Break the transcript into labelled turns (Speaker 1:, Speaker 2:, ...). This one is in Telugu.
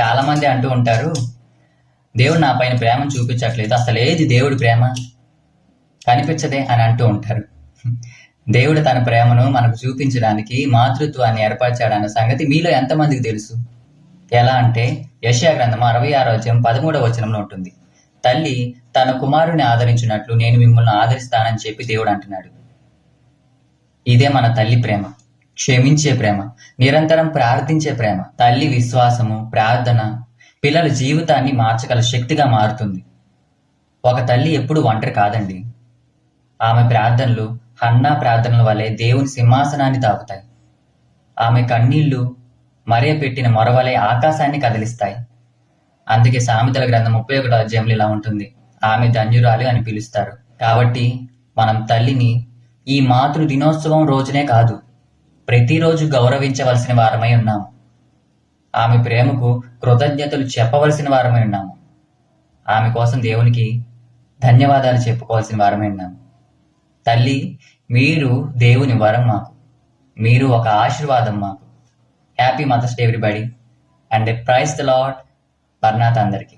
Speaker 1: చాలా మంది అంటూ ఉంటారు, దేవుడు నా పైన ప్రేమను చూపించట్లేదు, అసలు ఏది దేవుడి ప్రేమ కనిపించదే అని అంటూ ఉంటారు. దేవుడు తన ప్రేమను మనకు చూపించడానికి మాతృత్వాన్ని ఏర్పరచాడన్న సంగతి మీలో ఎంతమందికి తెలుసు? ఎలా అంటే యెషయా గ్రంథం 66:13 ఉంటుంది. తల్లి తన కుమారుని ఆదరించినట్లు నేను మిమ్మల్ని ఆదరిస్తానని చెప్పి దేవుడు అంటున్నాడు. ఇదే మన తల్లి ప్రేమ, క్షమించే ప్రేమ, నిరంతరం ప్రార్థించే ప్రేమ. తల్లి విశ్వాసము, ప్రార్థన పిల్లల జీవితాన్ని మార్చగల శక్తిగా మారుతుంది. ఒక తల్లి ఎప్పుడు ఒంటరి కాదండి. ఆమె ప్రార్థనలు హన్నా ప్రార్థనల వలె దేవుని సింహాసనాన్ని తాకుతాయి. ఆమె కన్నీళ్లు మరే పెట్టిన మొరవలే ఆకాశాన్ని కదిలిస్తాయి. అందుకే సామెతల గ్రంథం 31 ఇలా ఉంటుంది, ఆమె ధన్యురాలు అని పిలుస్తారు. కాబట్టి మనం తల్లిని ఈ మాతృ దినోత్సవం రోజునే కాదు, ప్రతిరోజు గౌరవించవలసిన వారమై ఉన్నాము. ఆమె ప్రేమకు కృతజ్ఞతలు చెప్పవలసిన వారమై ఉన్నాము. ఆమె కోసం దేవునికి ధన్యవాదాలు చెప్పుకోవాల్సిన వారమై ఉన్నాము. తల్లి, మీరు దేవుని వరం మాకు, మీరు ఒక ఆశీర్వాదం మాకు. Happy mother's day everybody and praise the lord. పర్నాథ్ అందరికీ.